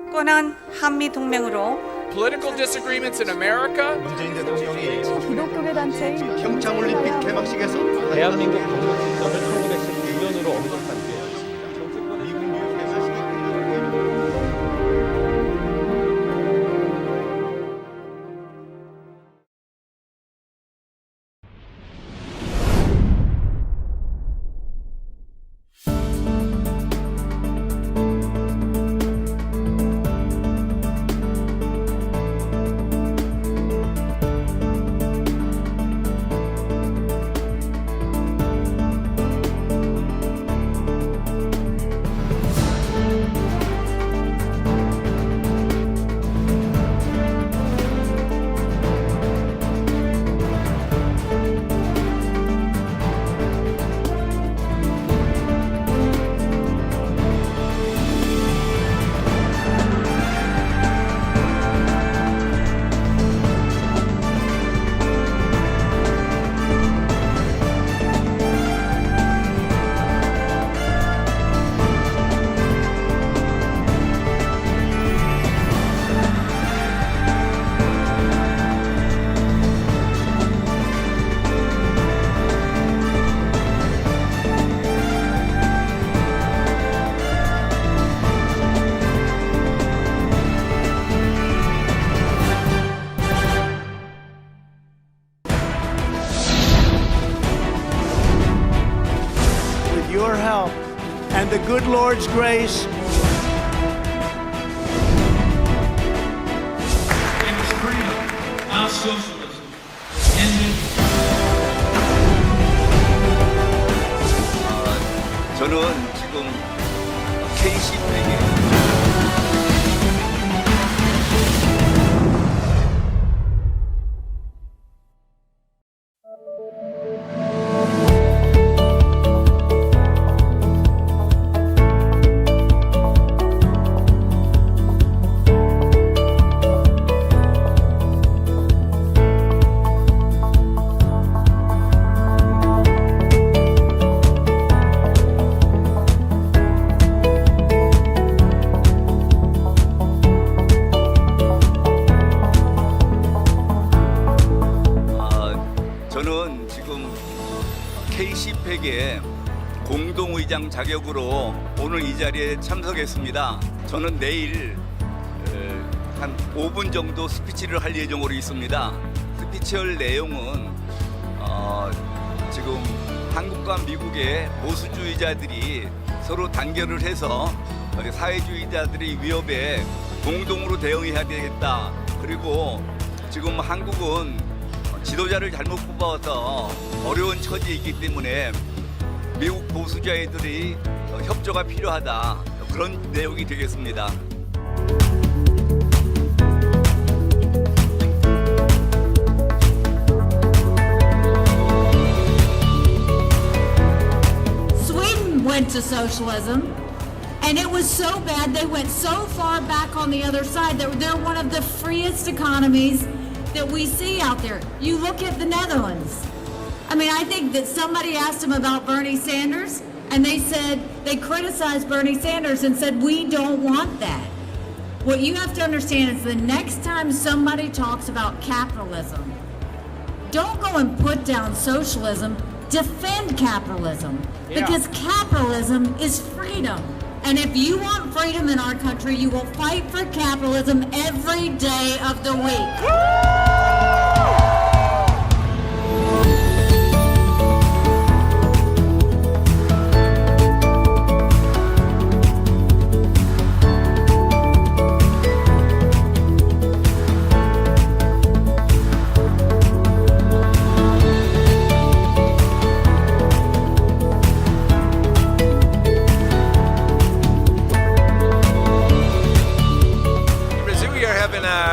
굳건한 한미 동맹으로 Political disagreements in America. 문재인 대통령이 기독교계 단체인 평창올림픽 개막식에서 대한민국 건국 시점을 1919년으로 언급한 게 미국 뉴욕에서 With your help and the good Lord's grace, It was freedom, our socialism, ended. 저는 지금 Cpac 저는 지금 Cpac의 공동의장 자격으로 오늘 이 자리에 참석했습니다. 저는 내일 한 5분 정도 스피치를 할 예정으로 있습니다. 스피치할 내용은 지금 한국과 미국의 보수주의자들이 서로 단결을 해서 사회주의자들의 위협에 공동으로 대응해야 되겠다. 그리고 지금 한국은 지도자를 잘못 뽑아서 어려운 처지에 있기 때문에 미국 보수주의자들이 협조가 필요하다. 그런 내용이 되겠습니다. Sweden went to socialism, and it was so bad they went so far back on the other side that they're one of the freest economies that we see out there. You look at the Netherlands. I mean, I think that somebody asked them about Bernie Sanders, and they criticized Bernie Sanders and said, we don't want that. What you have to understand is the next time somebody talks about capitalism, don't go and put down socialism, defend capitalism. Because capitalism is freedom. And if you want freedom in our country, you will fight for capitalism every day of the week.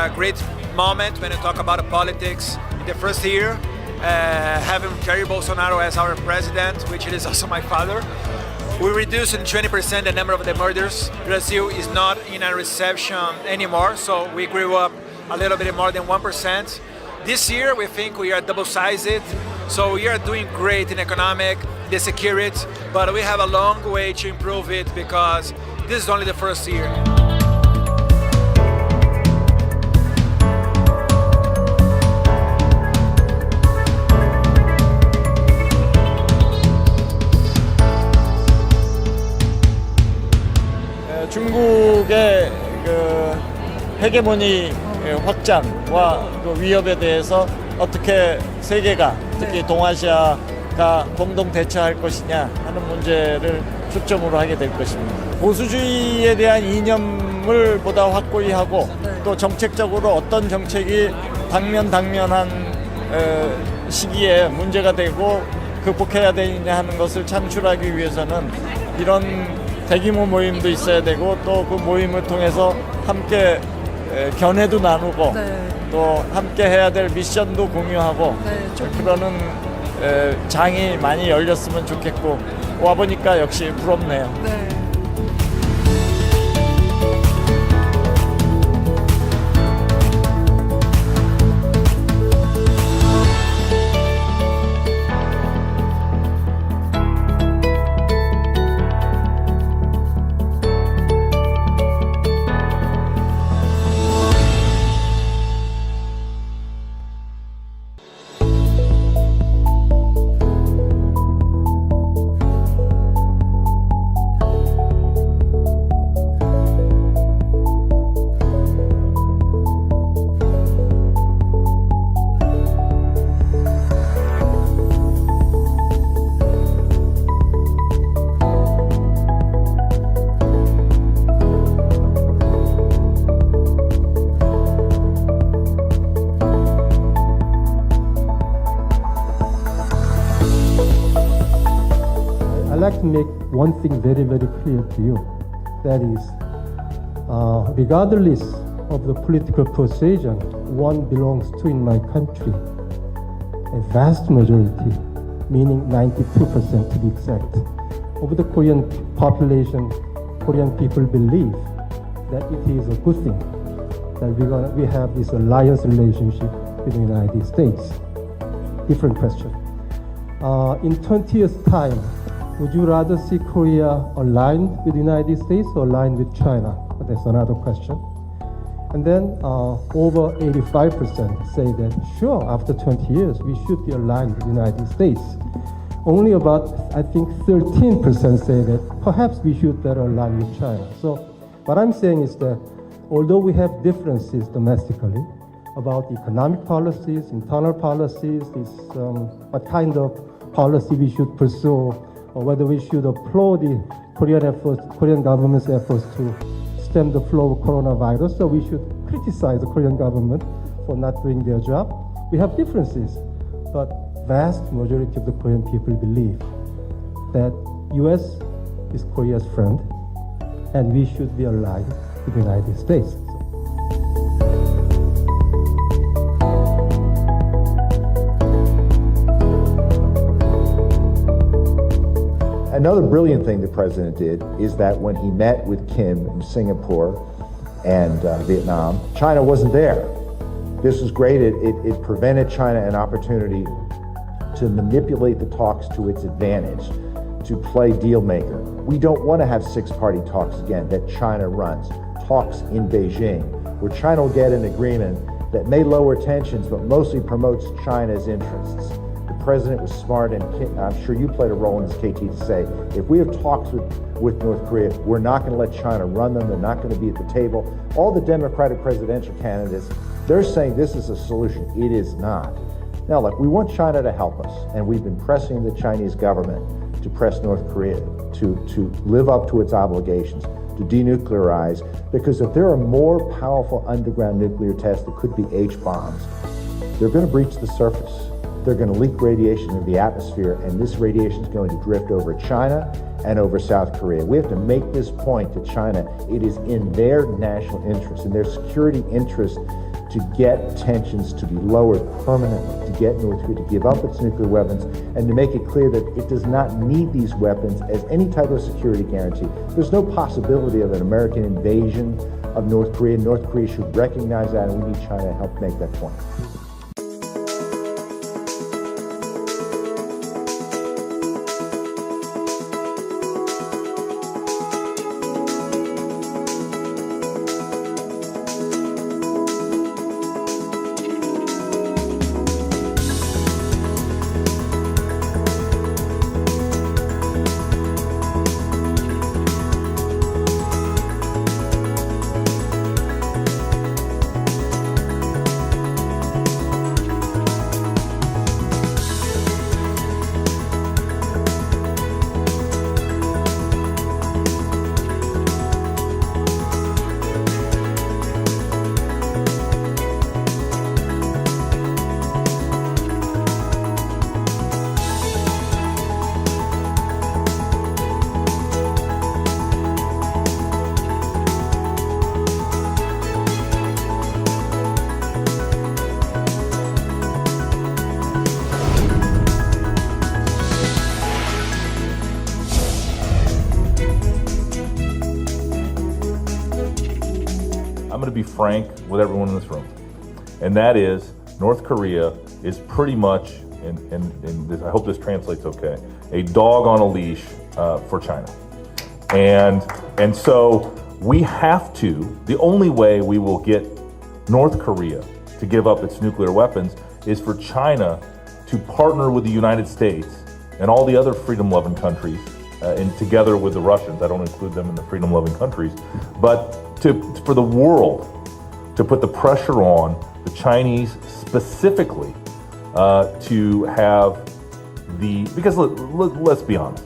A great moment when you talk about politics. In the first year, having Jair Bolsonaro as our president, which is also my father, we reduced in 20% the number of the murders. Brazil is not in a recession anymore, so we grew up a little bit more than 1%. This year, we think we are double-sized, so we are doing great in economic, the security, but we have a long way to improve it because this is only the first year. 중국의 그 헤게모니 확장과 그 위협에 대해서 어떻게 세계가 특히 동아시아가 공동 대처할 것이냐 하는 문제를 초점으로 하게 될 것입니다. 보수주의에 대한 이념을 보다 확고히 하고 또 정책적으로 어떤 정책이 당면한 시기에 문제가 되고 극복해야 되느냐 하는 것을 창출하기 위해서는 이런 대규모 모임도 있어야 되고 또 그 모임을 통해서 함께 견해도 나누고 또 함께 해야 될 미션도 공유하고 그러는 장이 많이 열렸으면 좋겠고 와보니까 역시 부럽네요. I'd like to make one thing very, very clear to you. That is, regardless of the political persuasion one belongs to in my country, a vast majority, meaning 92% to be exact, of the Korean population, Korean people believe that it is a good thing that we have this alliance relationship with the United States. Different question. In 20 years' time, would you rather see Korea aligned with the United States or aligned with China? That's another question. And then over 85% say that, sure, after 20 years, we should be aligned with the United States. Only about, I think, 13% say that perhaps we should better align with China. So what I'm saying is that although we have differences domestically about economic policies, internal policies, what kind of policy we should pursue, or whether we should applaud the Korean government's efforts to stem the flow of coronavirus, or we should criticize the Korean government for not doing their job. We have differences, but vast majority of the Korean people believe that U.S. is Korea's friend, and we should be aligned with the United States. Another brilliant thing the president did is that when he met with Kim in Singapore and Vietnam, China wasn't there. This was great. It prevented China an opportunity to manipulate the talks to its advantage, to play deal maker. We don't want to have six-party talks again that China runs, talks in Beijing, where China will get an agreement that may lower tensions but mostly promotes China's interests. The president was smart, and I'm sure you played a role in this, KT, to say, if we have talks with North Korea, we're not going to let China run them. They're not going to be at the table. All the Democratic presidential candidates, they're saying this is a solution. It is not. Now, look, we want China to help us, and we've been pressing the Chinese government to press North Korea to live up to its obligations, to denuclearize, because if there are more powerful underground nuclear tests that could be H-bombs, they're going to breach the surface. They're going to leak radiation into the atmosphere, and this radiation is going to drift over China and over South Korea. We have to make this point to China. It is in their national interest, in their security interest, to get tensions to be lowered permanently, to get North Korea to give up its nuclear weapons, and to make it clear that it does not need these weapons as any type of security guarantee. There's no possibility of an American invasion of North Korea. North Korea should recognize that, and we need China to help make that point. I'm going to be frank with everyone in this room, and that is North Korea is pretty much, and this, I hope this translates okay, a dog on a leash for China. And so we have to, the only way we will get North Korea to give up its nuclear weapons is for China to partner with the United States and all the other freedom-loving countries, and together with the Russians. I don't include them in the freedom-loving countries, but for the world to put the pressure on the Chinese specifically to have because let's be honest,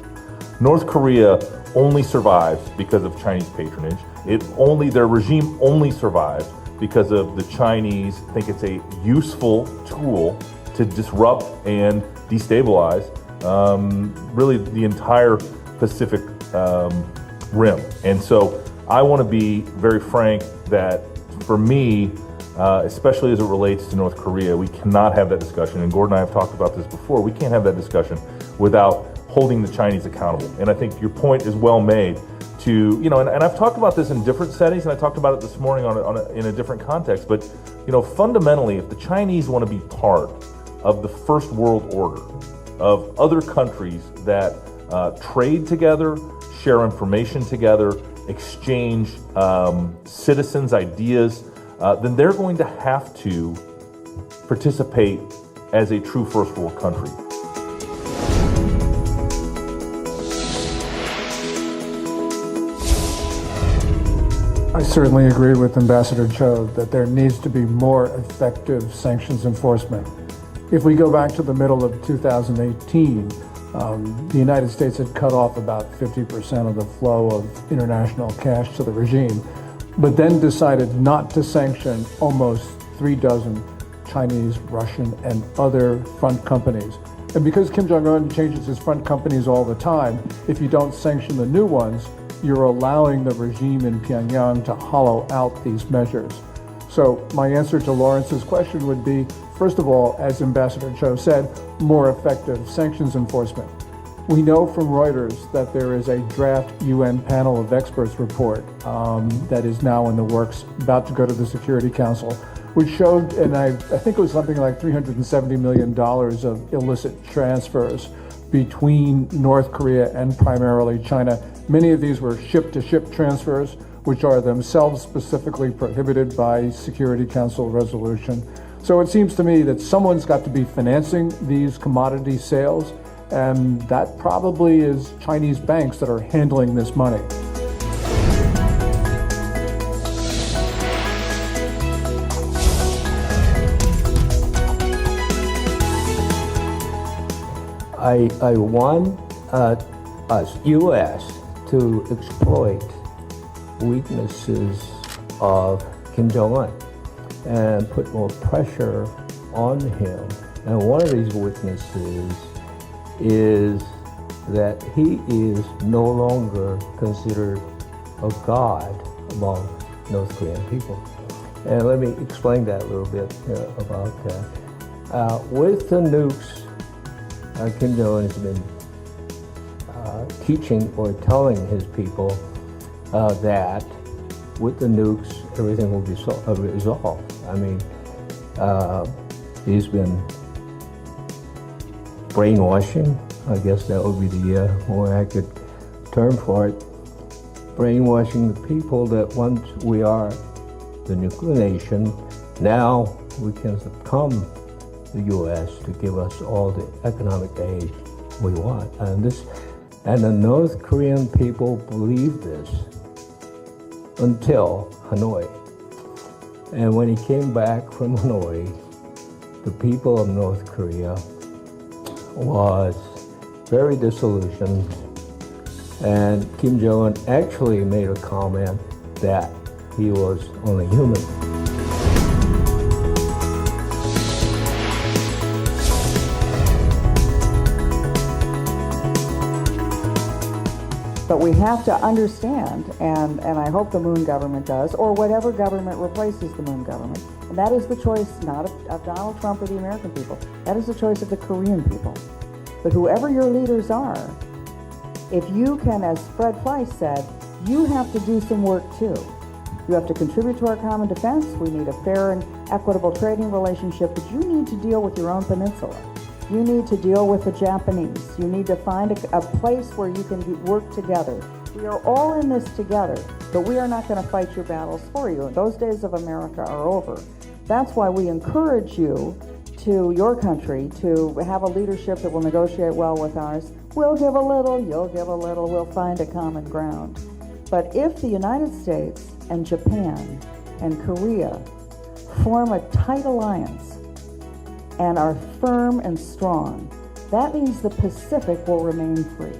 North Korea only survives because of Chinese patronage. Their regime only survives because of the Chinese think it's a useful tool to disrupt and destabilize really the entire Pacific Rim. And so I want to be very frank that for me, especially as it relates to North Korea, we cannot have that discussion. And Gordon and I have talked about this before. We can't have that discussion without holding the Chinese accountable. And I think your point is well made to, and I've talked about this in different settings, and I talked about it this morning in a different context. But, fundamentally, if the Chinese want to be part of the first world order, of other countries that trade together, share information together, exchange citizens' ideas, then they're going to have to participate as a true first world country. I certainly agree with Ambassador Cho that there needs to be more effective sanctions enforcement. If we go back to the middle of 2018, the United States had cut off about 50% of the flow of international cash to the regime, but then decided not to sanction almost 36 Chinese, Russian, and other front companies. And because Kim Jong-un changes his front companies all the time, if you don't sanction the new ones, you're allowing the regime in Pyongyang to hollow out these measures. So my answer to Lawrence's question would be, first of all, as Ambassador Cho said, more effective sanctions enforcement. We know from Reuters that there is a draft UN panel of experts report that is now in the works, about to go to the Security Council, which showed, and I think it was something like $370 million of illicit transfers between North Korea and primarily China. Many of these were ship-to-ship transfers, which are themselves specifically prohibited by Security Council resolution. So it seems to me that someone's got to be financing these commodity sales, and that probably is Chinese banks that are handling this money. I want us, U.S., to exploit weaknesses of Kim Jong-un and put more pressure on him. And one of these weaknesses is that he is no longer considered a god among North Korean people. And let me explain that a little bit about that. With the nukes, Kim Jong-un has been teaching or telling his people that with the nukes, everything will be resolved. I mean, he's been brainwashing, I guess that would be the more accurate term for it, brainwashing the people that once we are the nuclear nation, now we can succumb the U.S. to give us all the economic aid we want. And the North Korean people believed this until Hanoi. And when he came back from Hanoi, the people of North Korea was very disillusioned, and Kim Jong-un actually made a comment that he was only human. But we have to understand, and I hope the Moon government does, or whatever government replaces the Moon government, and that is the choice not of Donald Trump or the American people. That is the choice of the Korean people. But whoever your leaders are, if you can, as Fred Fleiss said, you have to do some work too. You have to contribute to our common defense. We need a fair and equitable trading relationship, but you need to deal with your own peninsula. You need to deal with the Japanese. You need to find a place where you can work together. We are all in this together, but we are not going to fight your battles for you. Those days of America are over. That's why we encourage you to your country to have a leadership that will negotiate well with ours. We'll give a little, you'll give a little, we'll find a common ground. But if the United States and Japan and Korea form a tight alliance and are firm and strong, that means the Pacific will remain free.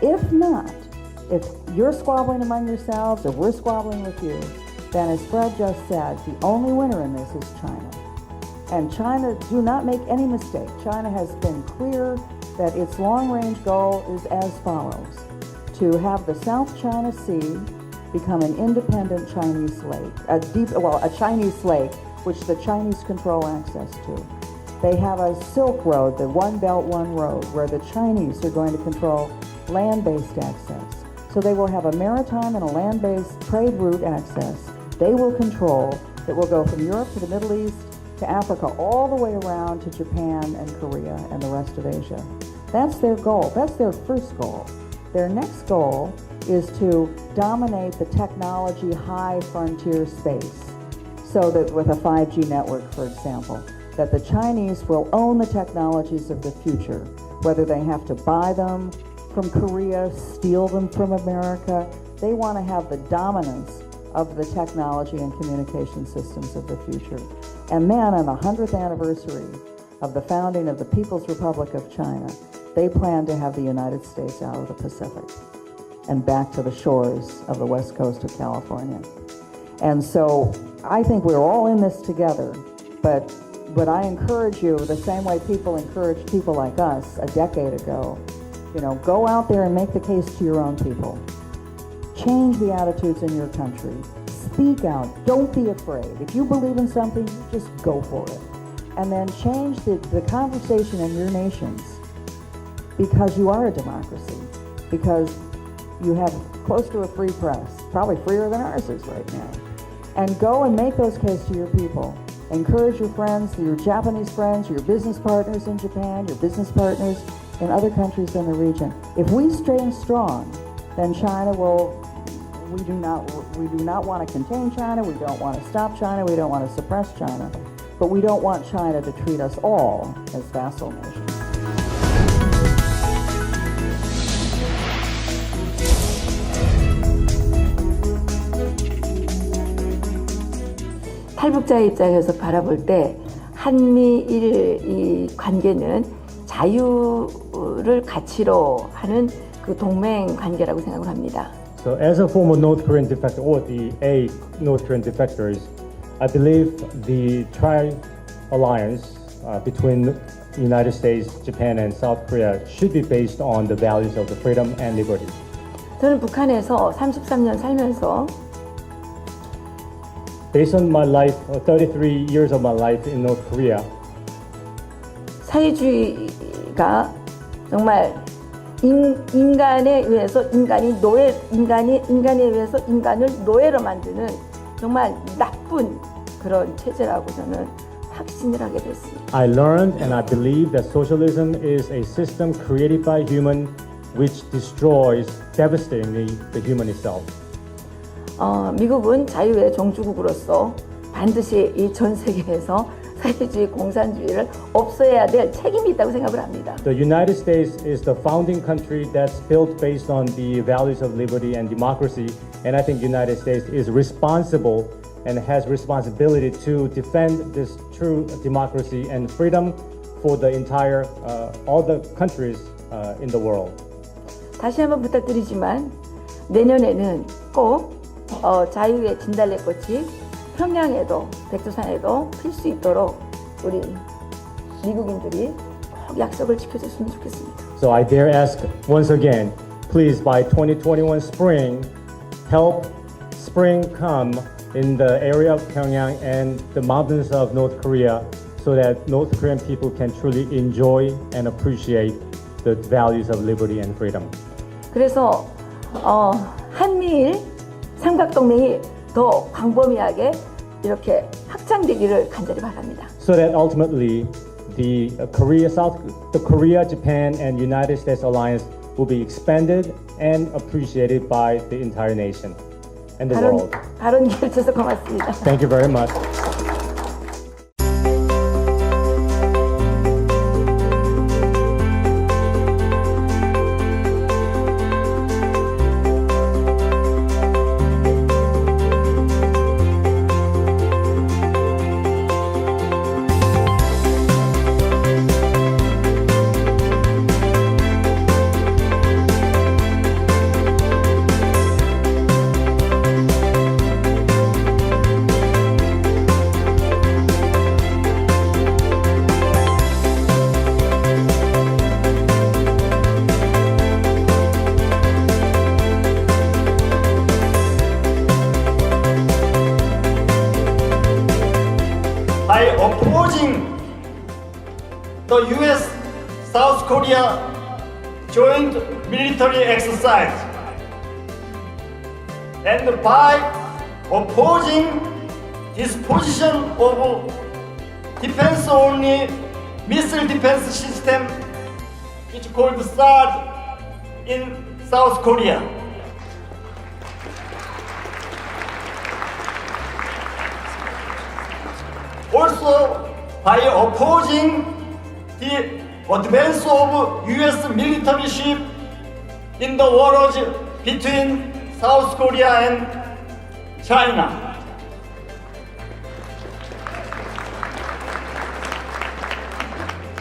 If not, if you're squabbling among yourselves or we're squabbling with you, then as Fred just said, the only winner in this is China. And China, do not make any mistake, China has been clear that its long-range goal is as follows: to have the South China Sea become an independent Chinese lake, a Chinese lake which the Chinese control access to. They have a Silk Road, the One Belt, One Road, where the Chinese are going to control land-based access. So they will have a maritime and a land-based trade route access they will control that will go from Europe to the Middle East to Africa, all the way around to Japan and Korea and the rest of Asia. That's their goal. That's their first goal. Their next goal is to dominate the technology high frontier space, so that with a 5G network, for example, that the Chinese will own the technologies of the future, whether they have to buy them from Korea, steal them from America. They want to have the dominance of the technology and communication systems of the future. And then on the 100th anniversary of the founding of the People's Republic of China, they plan to have the United States out of the Pacific and back to the shores of the west coast of California. And so I think we're all in this together, but I encourage you, the same way people encouraged people like us a decade ago, go out there and make the case to your own people. Change the attitudes in your country. Speak out. Don't be afraid. If you believe in something, just go for it. And then change the conversation in your nations, because you are a democracy, because you have close to a free press, probably freer than ours is right now. And go and make those cases to your people. Encourage your friends, your Japanese friends, your business partners in Japan, your business partners in other countries in the region. If we stay strong, then China will, we do not want to contain China, we don't want to stop China, we don't want to suppress China, but we don't want China to treat us all as vassal nations. 탈북자의 입장에서 바라볼 때 한미일 이 관계는 자유를 가치로 하는 그 동맹 관계라고 생각을 합니다. So as a former North Korean defector, or a North Korean defectors, I believe the tri-alliance between the United States, Japan, and South Korea should be based on the values of the freedom and liberty. 저는 북한에서 33년 살면서 Based on my life, 33 years of my life in North Korea, 사회주의가 정말 인간에 의해서 인간에 의해서 인간을 노예로 만드는 정말 나쁜 그런 체제라고 저는 확신을 하게 됐습니다. I learned and I believe that socialism is a system created by human which destroys devastatingly the human itself. 미국은 자유의 종주국으로서 반드시 이 전 세계에서 사회주의 공산주의를 없애야 될 책임이 있다고 생각을 합니다. The United States is the founding country that's built based on the values of liberty and democracy, and I think the United States is responsible and has responsibility to defend this true democracy and freedom for the entire all the countries in the world. 다시 한번 부탁드리지만 내년에는 꼭 자유의 진달래꽃이 평양에도 백두산에도 필 수 있도록 우리 미국인들이 꼭 약속을 지켜줬으면 좋겠습니다. So I dare ask once again, please by 2021 spring, help spring come in the area of Pyongyang and the mountains of North Korea, so that North Korean people can truly enjoy and appreciate the values of liberty and freedom. 그래서 한미일 삼각동맹이 더 광범위하게 이렇게 확장되기를 간절히 바랍니다. So that ultimately the Korea, Japan, and United States alliance will be expanded and appreciated by the entire nation and the world. 발언 기회를 주셔서 고맙습니다. Thank you very much. By opposing the U.S. South Korea joint military exercise and by opposing disposition of defense-only missile defense system, which called THAAD, in South Korea. Also, by opposing the advance of U.S. military ship in the waters between South Korea and China.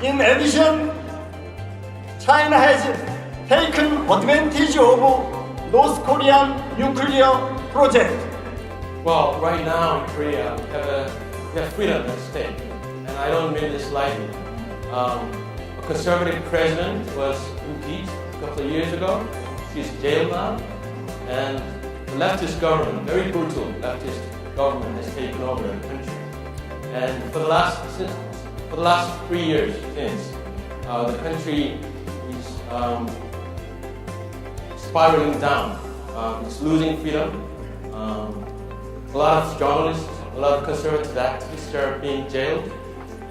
In addition, China has taken advantage of North Korean nuclear project. Well, right now in Korea, we have freedom at stake, and I don't mean this lightly. A conservative president was impeached a couple of years ago. She's jailed now, and the leftist government, very brutal leftist government, has taken over the country. And for the last 3 years since, the country is spiraling down. It's losing freedom. A lot of journalists, a lot of conservative activists are being jailed,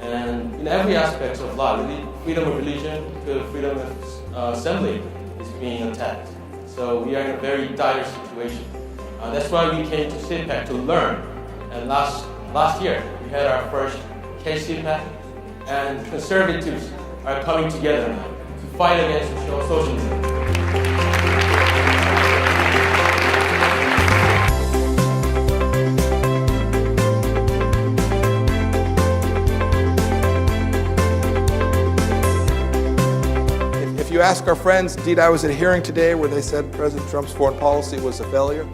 and in every aspect of life, freedom of religion to freedom of assembly is being attacked. So we are in a very dire situation. That's why we came to Cpac to learn. And last year we had our first Cpac, and conservatives are coming together now to fight against socialism. If you ask our friends, indeed I was at a hearing today where they said President Trump's foreign policy was a failure.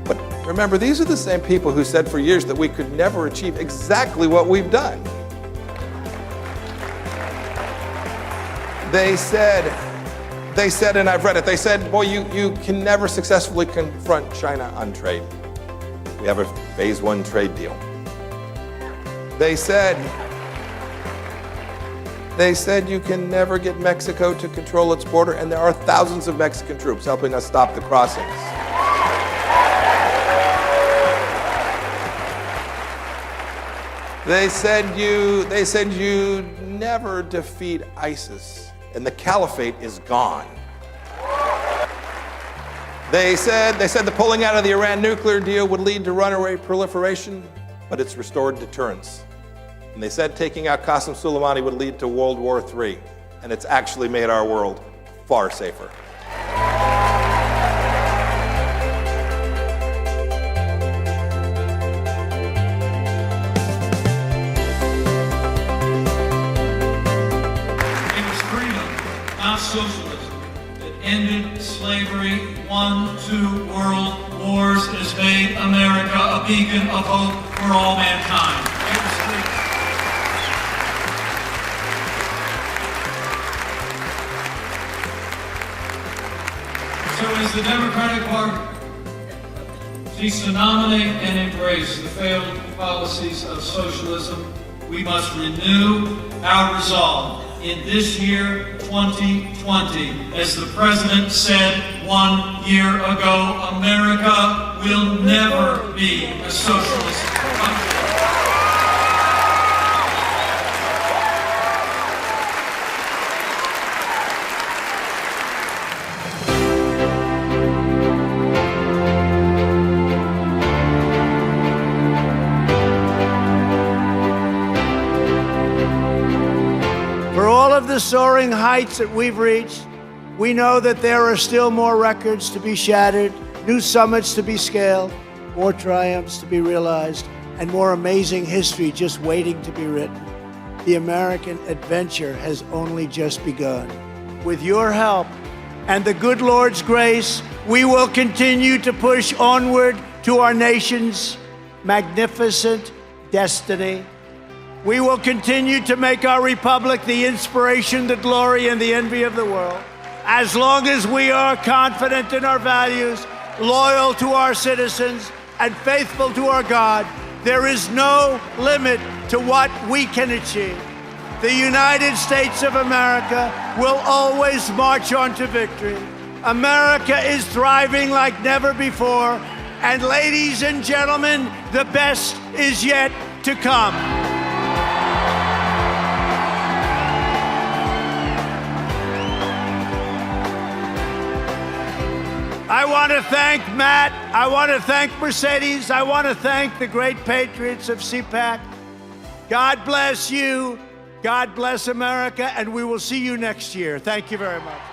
But remember, these are the same people who said for years that we could never achieve exactly what we've done. They said, and I've read it, they said, boy, you can never successfully confront China on trade. We have a phase 1 trade deal. They said you can never get Mexico to control its border, and there are thousands of Mexican troops helping us stop the crossings. They said you never defeat ISIS, and the caliphate is gone. They said the pulling out of the Iran nuclear deal would lead to runaway proliferation, but it's restored deterrence. And they said taking out Qasem Soleimani would lead to World War III, and it's actually made our world far safer. It was freedom, not socialism, that ended slavery, won 2 world wars, and has made America a beacon of hope for all mankind. It was freedom. So as the Democratic Party seeks to nominate and embrace the failed policies of socialism, we must renew our resolve in this year, 2020. As the President said 1 year ago, America will never be a socialist country. For all of the soaring heights that we've reached, we know that there are still more records to be shattered, new summits to be scaled, more triumphs to be realized, and more amazing history just waiting to be written. The American adventure has only just begun. With your help and the good Lord's grace, we will continue to push onward to our nation's magnificent destiny. We will continue to make our republic the inspiration, the glory, and the envy of the world. As long as we are confident in our values, loyal to our citizens, and faithful to our God, there is no limit to what we can achieve. The United States of America will always march on to victory. America is thriving like never before, and ladies and gentlemen, the best is yet to come. I want to thank Matt. I want to thank Mercedes. I want to thank the great patriots of Cpac. God bless you. God bless America, and we will see you next year. Thank you very much.